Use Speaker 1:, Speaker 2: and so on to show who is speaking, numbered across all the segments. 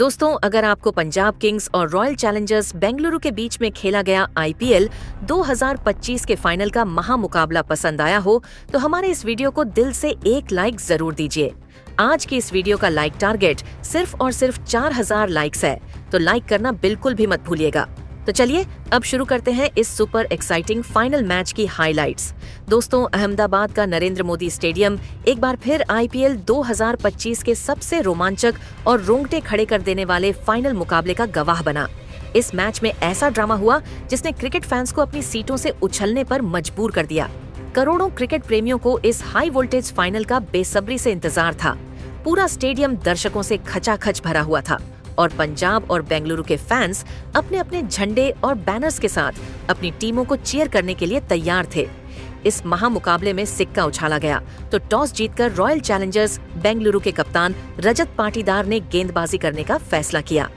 Speaker 1: दोस्तों, अगर आपको पंजाब किंग्स और रॉयल चैलेंजर्स बेंगलुरु के बीच में खेला गया आईपीएल 2025 के फाइनल का महामुकाबला पसंद आया हो तो हमारे इस वीडियो को दिल से एक लाइक जरूर दीजिए। आज की इस वीडियो का लाइक टारगेट सिर्फ और सिर्फ 4000 लाइक्स है, तो लाइक करना बिल्कुल भी मत भूलिएगा। तो चलिए अब शुरू करते हैं इस सुपर एक्साइटिंग फाइनल मैच की हाइलाइट्स। दोस्तों, अहमदाबाद का नरेंद्र मोदी स्टेडियम एक बार फिर आईपीएल 2025 के सबसे रोमांचक और रोंगटे खड़े कर देने वाले फाइनल मुकाबले का गवाह बना। इस मैच में ऐसा ड्रामा हुआ जिसने क्रिकेट फैंस को अपनी सीटों से उछलने पर मजबूर कर दिया। करोड़ों क्रिकेट प्रेमियों को इस हाई वोल्टेज फाइनल का बेसब्री से इंतजार था। पूरा स्टेडियम दर्शकों से खचाखच भरा हुआ था और पंजाब और बेंगलुरु के फैंस अपने अपने झंडे और बैनर्स के साथ अपनी टीमों को चीयर करने के लिए तैयार थे। इस महामुकाबले में सिक्का उछाला गया तो टॉस जीतकर रॉयल चैलेंजर्स बेंगलुरु के कप्तान रजत पाटीदार ने गेंदबाजी करने का फैसला किया।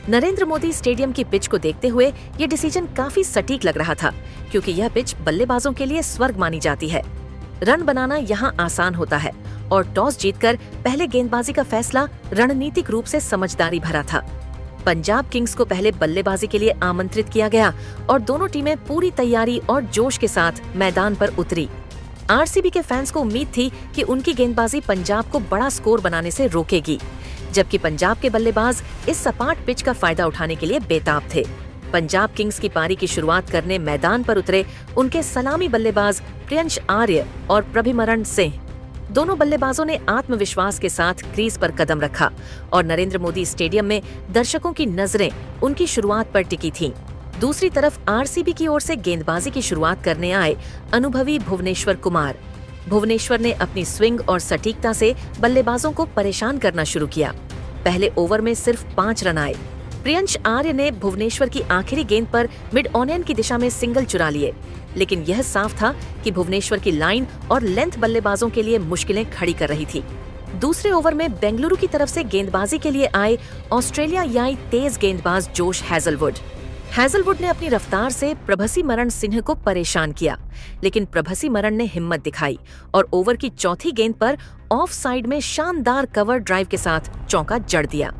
Speaker 1: नरेंद्र मोदी स्टेडियम की पिच को देखते हुए ये डिसीजन काफी सटीक लग रहा था, क्योंकि यह पिच बल्लेबाजों के लिए स्वर्ग मानी जाती है। रन बनाना यहाँ आसान होता है और टॉस जीतकर पहले गेंदबाजी का फैसला रणनीतिक रूप से समझदारी भरा था। पंजाब किंग्स को पहले बल्लेबाजी के लिए आमंत्रित किया गया और दोनों टीमें पूरी तैयारी और जोश के साथ मैदान पर उतरी। आरसीबी के फैंस को उम्मीद थी कि उनकी गेंदबाजी पंजाब को बड़ा स्कोर बनाने से रोकेगी, जबकि पंजाब के बल्लेबाज इस सपाट पिच का फायदा उठाने के लिए बेताब थे। पंजाब किंग्स की पारी की शुरुआत करने मैदान पर उतरे उनके सलामी बल्लेबाज प्रियंश आर्य और प्रभिमरण सिंह। दोनों बल्लेबाजों ने आत्मविश्वास के साथ क्रीज पर कदम रखा और नरेंद्र मोदी स्टेडियम में दर्शकों की नजरें उनकी शुरुआत पर टिकी थीं। दूसरी तरफ आरसीबी की ओर से गेंदबाजी की शुरुआत करने आए अनुभवी भुवनेश्वर कुमार। भुवनेश्वर ने अपनी स्विंग और सटीकता से बल्लेबाजों को परेशान करना शुरू किया। पहले ओवर में सिर्फ 5 रन आए। प्रियंश आर्य ने भुवनेश्वर की आखिरी गेंद पर मिड ऑनियन की दिशा में सिंगल चुरा लिए, लेकिन यह साफ था कि भुवनेश्वर की लाइन और लेंथ बल्लेबाजों के लिए मुश्किलें खड़ी कर रही थी। दूसरे ओवर में बेंगलुरु की तरफ से गेंदबाजी के लिए आए ऑस्ट्रेलियाई तेज गेंदबाज जोश हैजलवुड ने अपनी रफ्तार से प्रभसिमरण सिंह को परेशान किया, लेकिन प्रभसिमरण ने हिम्मत दिखाई और ओवर की चौथी गेंद पर ऑफ साइड में शानदार कवर ड्राइव के साथ चौका जड़ दिया।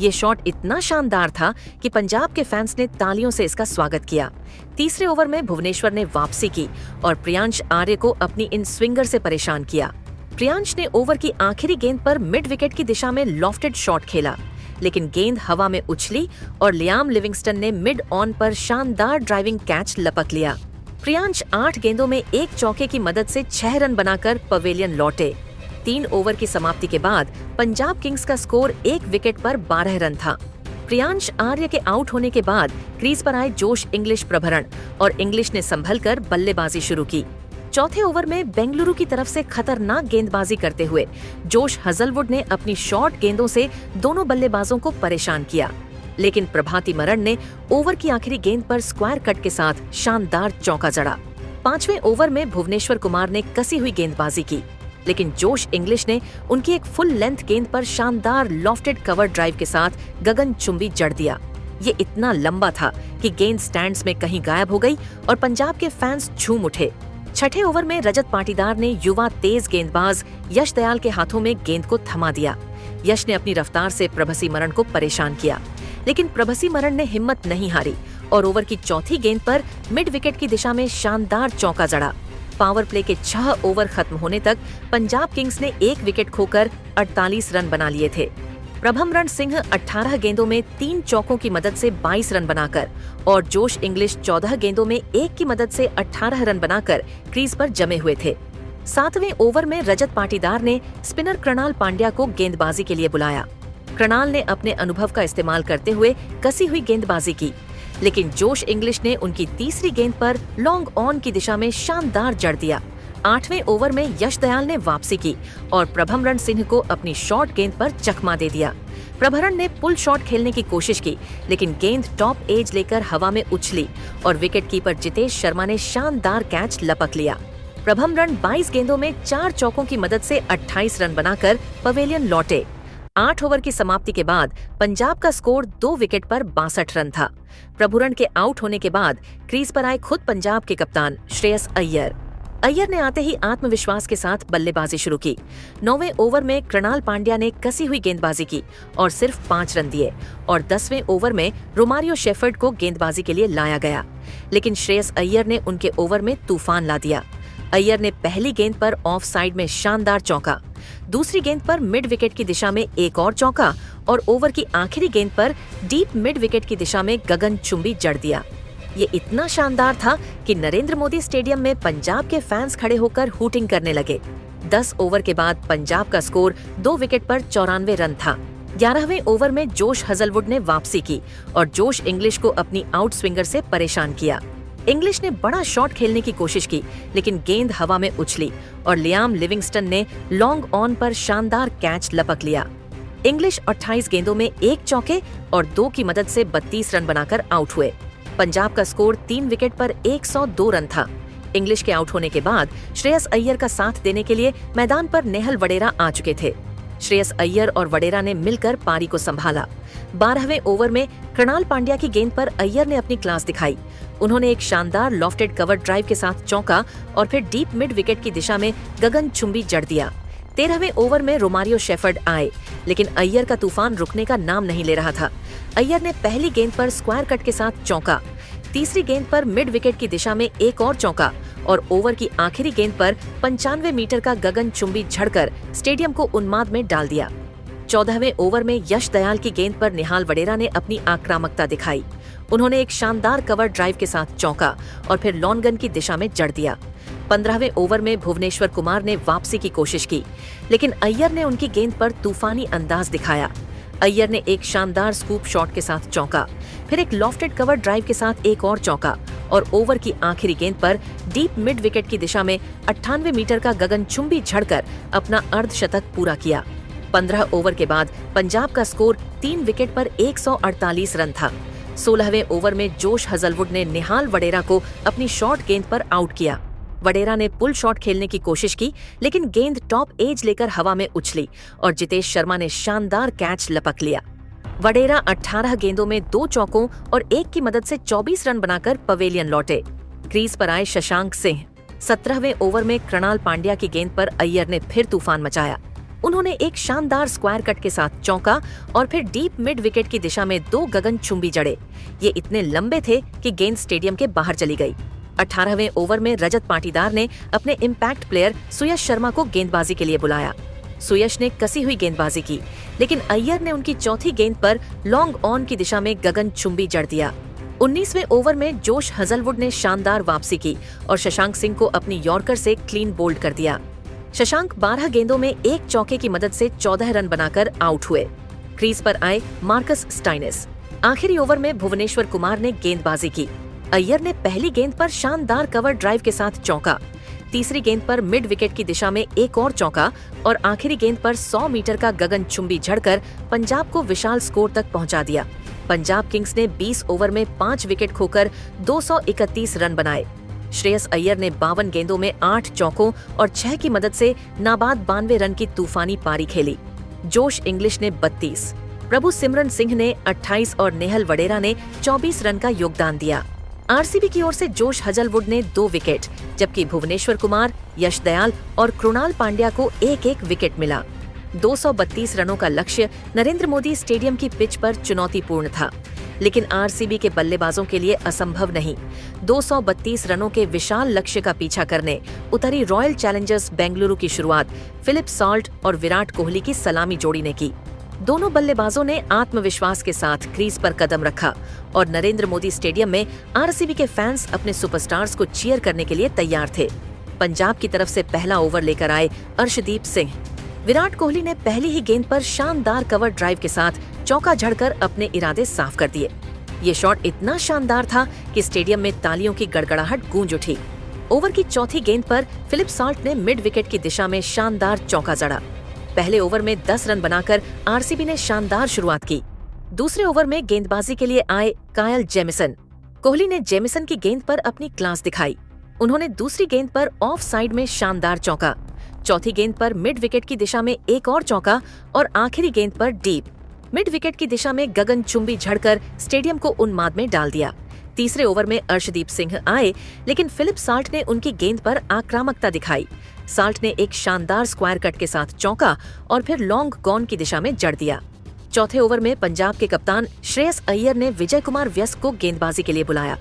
Speaker 1: ये शॉट इतना शानदार था कि पंजाब के फैंस ने तालियों से इसका स्वागत किया। तीसरे ओवर में भुवनेश्वर ने वापसी की और प्रियांश आर्य को अपनी इन स्विंगर से परेशान किया। प्रियांश ने ओवर की आखिरी गेंद पर मिड विकेट की दिशा में लॉफ्टेड शॉट खेला, लेकिन गेंद हवा में उछली और लियाम लिविंगस्टन ने मिड ऑन पर शानदार ड्राइविंग कैच लपक लिया। प्रियांश 8 गेंदों में एक चौके की मदद से 6 रन बनाकर पवेलियन लौटे। 3 ओवर की समाप्ति के बाद पंजाब किंग्स का स्कोर 1 विकेट पर 12 रन था। प्रियांश आर्य के आउट होने के बाद क्रीज पर आए जोश प्रभरण और इंग्लिश ने संभलकर बल्लेबाजी शुरू की। चौथे ओवर में बेंगलुरु की तरफ से खतरनाक गेंदबाजी करते हुए जोश हैजलवुड ने अपनी शॉर्ट गेंदों से दोनों बल्लेबाजों को परेशान किया, लेकिन प्रभातिमरण ने ओवर की आखिरी गेंद पर स्क्वायर कट के साथ शानदार चौका जड़ा। 5वें ओवर में भुवनेश्वर कुमार ने कसी हुई गेंदबाजी की, लेकिन जोश इंग्लिश ने उनकी एक फुल लेंथ गेंद पर शानदार लॉफ्टेड कवर ड्राइव के साथ गगनचुंबी जड़ दिया। ये इतना लंबा था कि गेंद स्टैंड्स में कहीं गायब हो गई और पंजाब के फैंस झूम उठे। छठे ओवर में रजत पाटीदार ने युवा तेज गेंदबाज यश दयाल के हाथों में गेंद को थमा दिया। यश ने अपनी रफ्तार से प्रभसिमरण को परेशान किया, लेकिन प्रभसिमरण ने हिम्मत नहीं हारी और ओवर की चौथी गेंद पर मिड विकेट की दिशा में शानदार चौका जड़ा। पावर प्ले के 6 ओवर खत्म होने तक पंजाब किंग्स ने 1 विकेट खोकर 48 रन बना लिए थे। प्रभमरण सिंह 18 गेंदों में 3 चौकों की मदद से 22 रन बनाकर और जोश इंग्लिश 14 गेंदों में 1 की मदद से 18 रन बनाकर क्रीज पर जमे हुए थे। 7वें ओवर में रजत पाटीदार ने स्पिनर कृणाल पांड्या को गेंदबाजी के लिए बुलाया। कृणाल ने अपने अनुभव का इस्तेमाल करते हुए कसी हुई गेंदबाजी की, लेकिन जोश इंग्लिश ने उनकी तीसरी गेंद पर लॉन्ग ऑन की दिशा में शानदार जड़ दिया। 8वें ओवर में यश दयाल ने वापसी की और प्रभमरण सिंह को अपनी शॉर्ट गेंद पर चकमा दे दिया। प्रभरण ने पुल शॉट खेलने की कोशिश की, लेकिन गेंद टॉप एज लेकर हवा में उछली और विकेट कीपर जितेश शर्मा ने शानदार कैच लपक लिया। प्रभमरण 22 गेंदों में 4 चौकों की मदद से 28 रन बनाकर पवेलियन लौटे। 8 ओवर की समाप्ति के बाद पंजाब का स्कोर 2 विकेट पर 62 रन था। प्रभुरण के आउट होने के बाद क्रीज पर आए खुद पंजाब के कप्तान श्रेयस अय्यर। अय्यर ने आते ही आत्मविश्वास के साथ बल्लेबाजी शुरू की। 9वें ओवर में कृणाल पांड्या ने कसी हुई गेंदबाजी की और सिर्फ 5 रन दिए और 10वें ओवर में रोमारियो शेफर्ड को गेंदबाजी के लिए लाया गया, लेकिन श्रेयस अय्यर ने उनके ओवर में तूफान ला दिया। अय्यर ने पहली गेंद पर ऑफ साइड में शानदार चौका, दूसरी गेंद पर मिड विकेट की दिशा में एक और चौका और ओवर की आखिरी गेंद पर डीप मिड विकेट की दिशा में गगनचुंबी जड़ दिया। ये इतना शानदार था कि नरेंद्र मोदी स्टेडियम में पंजाब के फैंस खड़े होकर हूटिंग करने लगे। 10 ओवर के बाद पंजाब का स्कोर 2 विकेट पर 94 रन था। 11वें ओवर में जोश हजलवुड ने वापसी की और जोश इंग्लिश को अपनी आउट स्विंगर से परेशान किया। इंग्लिश ने बड़ा शॉट खेलने की कोशिश की, लेकिन गेंद हवा में उछली और लियाम लिविंगस्टन ने लॉन्ग ऑन पर शानदार कैच लपक लिया। इंग्लिश 28 गेंदों में 1 चौके और 2 की मदद से 32 रन बनाकर आउट हुए। पंजाब का स्कोर 3 विकेट पर 102 रन था। इंग्लिश के आउट होने के बाद श्रेयस अय्यर का साथ देने के लिए मैदान पर नेहल वडेरा आ चुके थे। श्रेयस अय्यर और वडेरा ने मिलकर पारी को संभाला। 12वें ओवर में कृणाल पांड्या की गेंद पर अय्यर ने अपनी क्लास दिखाई। उन्होंने एक शानदार लॉफ्टेड कवर ड्राइव के साथ चौका और फिर डीप मिड विकेट की दिशा में गगनचुंबी जड़ दिया। 13वें ओवर में रोमारियो शेफर्ड आए, लेकिन अय्यर का तूफान रुकने का नाम नहीं ले रहा था। अय्यर ने पहली गेंद पर स्क्वायर कट के साथ चौका, तीसरी गेंद पर मिड विकेट की दिशा में एक और चौका और ओवर की आखिरी गेंद पर 95 मीटर का गगनचुंबी झड़कर स्टेडियम को उन्माद में डाल दिया। 14वें ओवर में यश दयाल की गेंद पर निहाल वडेरा ने अपनी आक्रामकता दिखाई। उन्होंने एक शानदार कवर ड्राइव के साथ चौका और फिर लॉन गन की दिशा में जड़ दिया। 15वें ओवर में भुवनेश्वर कुमार ने वापसी की कोशिश की, लेकिन अय्यर ने उनकी गेंद पर तूफानी अंदाज दिखाया। अय्यर ने एक शानदार स्कूप शॉट के साथ चौका, फिर एक लॉफ्टेड कवर ड्राइव के साथ एक और चौका और ओवर की आखिरी गेंद पर डीप मिड विकेट की दिशा में 98 मीटर का गगनचुंबी झड़कर अपना अर्धशतक पूरा किया। 15 ओवर के बाद पंजाब का स्कोर 3 विकेट पर 148 रन था। 16वें ओवर में जोश हजलवुड ने निहाल वडेरा को अपनी शॉर्ट गेंद पर आउट किया। वडेरा ने पुल शॉट खेलने की कोशिश की, लेकिन गेंद टॉप एज लेकर हवा में उछली और जितेश शर्मा ने शानदार कैच लपक लिया। वडेरा 18 गेंदों में 2 चौकों और 1 की मदद से 24 रन बनाकर पवेलियन लौटे। क्रीज पर आए शशांक सिंह। 17वें ओवर में कृणाल पांड्या की गेंद पर अय्यर ने फिर तूफान मचाया। उन्होंने एक शानदार स्क्वायर कट के साथ चौका और फिर डीप मिड विकेट की दिशा में 2 गगनचुंबी जड़े। ये इतने लंबे थे कि गेंद स्टेडियम के बाहर चली गई। 18वें ओवर में रजत पाटीदार ने अपने इम्पैक्ट प्लेयर सुयश शर्मा को गेंदबाजी के लिए बुलाया। सुयश ने कसी हुई गेंदबाजी की, लेकिन अय्यर ने उनकी चौथी गेंद पर लॉन्ग ऑन की दिशा में गगनचुंबी जड़ दिया। 19वें ओवर में जोश हजलवुड ने शानदार वापसी की और शशांक सिंह को अपनी यॉर्कर से क्लीन बोल्ड कर दिया। शशांक 12 गेंदों में 1 चौके की मदद से 14 रन बनाकर आउट हुए। क्रीज पर आए मार्कस स्टाइनिस। आखिरी ओवर में भुवनेश्वर कुमार ने गेंदबाजी की। अय्यर ने पहली गेंद पर शानदार कवर ड्राइव के साथ चौका, तीसरी गेंद पर मिड विकेट की दिशा में एक और चौका और आखिरी गेंद पर 100 मीटर का गगनचुंबी झड़कर पंजाब को विशाल स्कोर तक पहुंचा दिया। पंजाब किंग्स ने 20 ओवर में 5 विकेट खोकर 231 रन बनाए। श्रेयस अय्यर ने 52 गेंदों में 8 चौकों और 6 की मदद से नाबाद 92 रन की तूफानी पारी खेली। जोश इंग्लिश ने 32, प्रभु सिमरन सिंह ने 28 और नेहल वडेरा ने 24 रन का योगदान दिया। आरसीबी की ओर से जोश हजलवुड ने 2 विकेट, जबकि भुवनेश्वर कुमार, यश दयाल और कृणाल पांड्या को 1-1 विकेट मिला। 232 रनों का लक्ष्य नरेंद्र मोदी स्टेडियम की पिच पर चुनौतीपूर्ण था, लेकिन आरसीबी के बल्लेबाजों के लिए असंभव नहीं। 232 रनों के विशाल लक्ष्य का पीछा करने उतरी रॉयल चैलेंजर्स बेंगलुरु की शुरुआत फिलिप सॉल्ट और विराट कोहली की सलामी जोड़ी ने की। दोनों बल्लेबाजों ने आत्मविश्वास के साथ क्रीज पर कदम रखा और नरेंद्र मोदी स्टेडियम में आरसीबी के फैंस अपने सुपरस्टार्स को चीयर करने के लिए तैयार थे। पंजाब की तरफ से पहला ओवर लेकर आए अर्शदीप सिंह। विराट कोहली ने पहली ही गेंद पर शानदार कवर ड्राइव के साथ चौका झड़कर अपने इरादे साफ कर दिए। ये शॉट इतना शानदार था कि स्टेडियम में तालियों की गड़गड़ाहट गूंज उठी। ओवर की चौथी गेंद पर फिलिप सॉल्ट ने मिड विकेट की दिशा में शानदार चौका जड़ा। पहले ओवर में 10 रन बनाकर आरसीबी ने शानदार शुरुआत की। दूसरे ओवर में गेंदबाजी के लिए आए कायल जेमिसन। कोहली ने जेमिसन की गेंद पर अपनी क्लास दिखाई। उन्होंने दूसरी गेंद पर ऑफ साइड में शानदार चौका, चौथी गेंद पर मिड विकेट की दिशा में एक और चौका और आखिरी गेंद पर डीप मिड विकेट की दिशा में गगनचुंबी झड़कर स्टेडियम को उन्माद में डाल दिया। तीसरे ओवर में अर्शदीप सिंह आए, लेकिन फिलिप साल्ट ने उनकी गेंद पर आक्रामकता दिखाई। साल्ट ने एक शानदार स्क्वायर कट के साथ चौका और फिर लॉन्ग गॉन की दिशा में जड़ दिया। चौथे ओवर में पंजाब के कप्तान श्रेयस अय्यर ने विजय कुमार व्यस्क को गेंदबाजी के लिए बुलाया।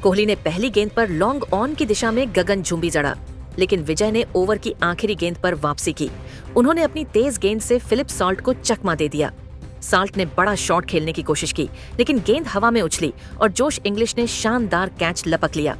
Speaker 1: कोहली ने पहली गेंद पर लॉन्ग ऑन की दिशा में गगनचुंबी जड़ा, लेकिन विजय ने ओवर की आखिरी गेंद पर वापसी की। उन्होंने अपनी तेज गेंद से फिलिप साल्ट को चकमा दे दिया। साल्ट ने बड़ा शॉट खेलने की कोशिश की, लेकिन गेंद हवा में उछली और जोश इंग्लिश ने शानदार कैच लपक लिया।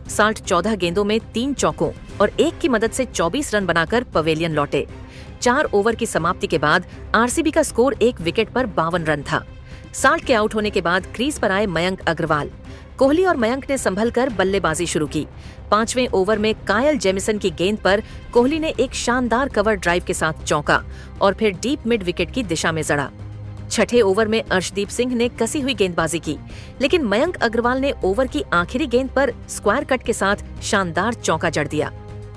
Speaker 1: साल्ट 14 गेंदों में 3 चौकों और 1 की मदद से 24 रन बनाकर पवेलियन लौटे। 4 ओवर की समाप्ति के बाद आरसीबी का स्कोर 1 विकेट पर 52 रन था। साल्ट के आउट होने के बाद क्रीज पर आए मयंक अग्रवाल। कोहली और मयंक ने संभलकर बल्लेबाजी शुरू की। 5वें ओवर में कायल जेमिसन की गेंद पर कोहली ने एक शानदार कवर ड्राइव के साथ चौंका और फिर डीप मिड विकेट की दिशा में जड़ा। 6ठे ओवर में अर्शदीप सिंह ने कसी हुई गेंदबाजी की, लेकिन मयंक अग्रवाल ने ओवर की आखिरी गेंद पर स्क्वायर कट के साथ शानदार चौका जड़ दिया।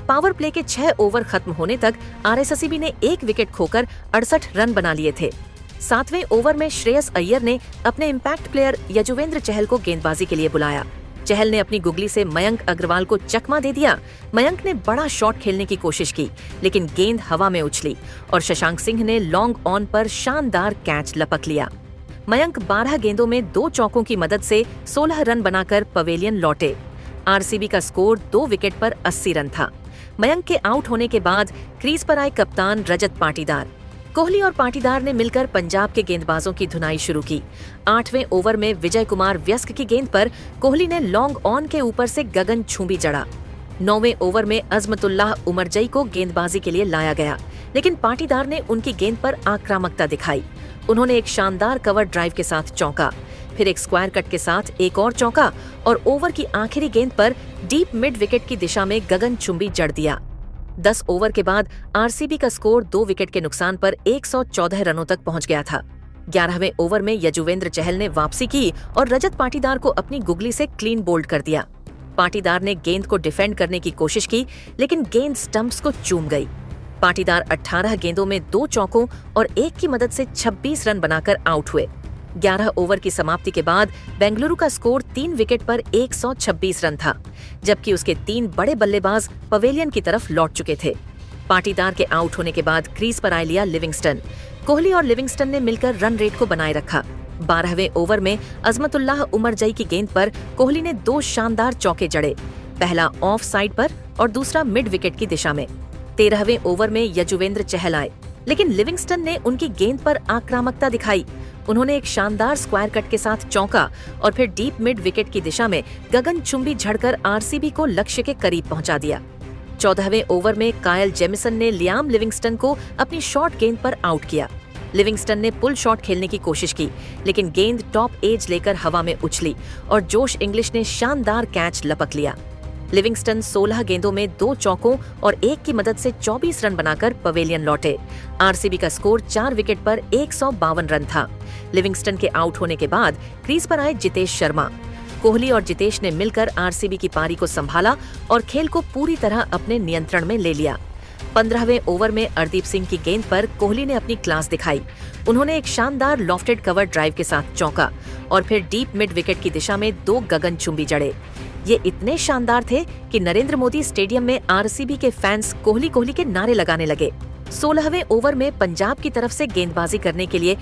Speaker 1: पावर प्ले के 6 ओवर खत्म होने तक आरसीबी ने 1 विकेट खोकर 68 रन बना लिए थे। 7वें ओवर में श्रेयस अय्यर ने अपने इम्पैक्ट प्लेयर यजुवेंद्र चहल को गेंदबाजी के लिए बुलाया। चहल ने अपनी गुगली से मयंक अग्रवाल को चकमा दे दिया। मयंक ने बड़ा शॉट खेलने की कोशिश की, लेकिन गेंद हवा में उछली और शशांक सिंह ने लॉन्ग ऑन पर शानदार कैच लपक लिया। मयंक 12 गेंदों में 2 चौकों की मदद से 16 रन बनाकर पवेलियन लौटे। आरसीबी का स्कोर 2 विकेट पर 80 रन था। मयंक के आउट होने के बाद क्रीज पर आए कप्तान रजत पाटीदार। कोहली और पाटीदार ने मिलकर पंजाब के गेंदबाजों की धुनाई शुरू की। 8वें ओवर में विजय कुमार व्यस्क की गेंद पर कोहली ने लॉन्ग ऑन के ऊपर से गगनचुंबी जड़ा। 9वें ओवर में अजमतुल्लाह उमरजई को गेंदबाजी के लिए लाया गया, लेकिन पाटीदार ने उनकी गेंद पर आक्रामकता दिखाई। उन्होंने एक शानदार कवर ड्राइव के साथ चौंका, फिर एक स्क्वायर कट के साथ एक और चौका और ओवर की आखिरी गेंद पर डीप मिड विकेट की दिशा में गगनचुंबी जड़ दिया। 10 ओवर के बाद आरसीबी का स्कोर 2 विकेट के नुकसान पर 114 रनों तक पहुंच गया था। 11वें ओवर में यजुवेंद्र चहल ने वापसी की और रजत पाटीदार को अपनी गुगली से क्लीन बोल्ड कर दिया। पाटीदार ने गेंद को डिफेंड करने की कोशिश की, लेकिन गेंद स्टंप्स को चूम गई। पाटीदार 18 गेंदों में 2 चौकों और 1 की मदद से 26 रन बनाकर आउट हुए। 11 ओवर की समाप्ति के बाद बेंगलुरु का स्कोर 3 विकेट पर 126 रन था, जबकि उसके 3 बड़े बल्लेबाज पवेलियन की तरफ लौट चुके थे। पाटीदार के आउट होने के बाद क्रीज पर आ लिया लिविंगस्टन। कोहली और लिविंगस्टन ने मिलकर रन रेट को बनाए रखा। 12वें ओवर में अजमतुल्लाह उमरजई की गेंद पर कोहली ने 2 शानदार चौके जड़े, पहला ऑफ साइड पर और दूसरा मिड विकेट की दिशा में। 13वें ओवर में यजुवेंद्र चहल आए, लेकिन लिविंगस्टन ने उनकी गेंद पर आक्रामकता दिखाई। उन्होंने एक शानदार स्क्वायर कट के साथ चौंका और फिर डीप मिड विकेट की दिशा में गगनचुंबी झड़कर आरसीबी को लक्ष्य के करीब पहुंचा दिया। 14वें ओवर में कायल जेमिसन ने लियाम लिविंगस्टन को अपनी शॉर्ट गेंद पर आउट किया। लिविंगस्टन ने पुल शॉट खेलने की कोशिश की, लेकिन गेंद टॉप एज लेकर हवा में उछली और जोश इंग्लिश ने शानदार कैच लपक लिया। लिविंगस्टन 16 गेंदों में 2 चौकों और 1 की मदद से 24 रन बनाकर पवेलियन लौटे। आरसीबी का स्कोर 4 विकेट पर 152 रन था। लिविंगस्टन के आउट होने के बाद क्रीज पर आए जितेश शर्मा। कोहली और जितेश ने मिलकर आरसीबी की पारी को संभाला और खेल को पूरी तरह अपने नियंत्रण में ले लिया। 15वें ओवर में अर्शदीप सिंह की गेंद पर कोहली ने अपनी क्लास दिखाई। उन्होंने एक शानदार लॉफ्टेड कवर ड्राइव के साथ चौंका और फिर डीप मिड विकेट की दिशा में 2 गगनचुंबी जड़े। ये इतने शानदार थे कि नरेंद्र मोदी स्टेडियम में आरसीबी के फैंस कोहली कोहली के नारे लगाने लगे। 16वें ओवर में पंजाब की तरफ से गेंदबाजी करने के लिए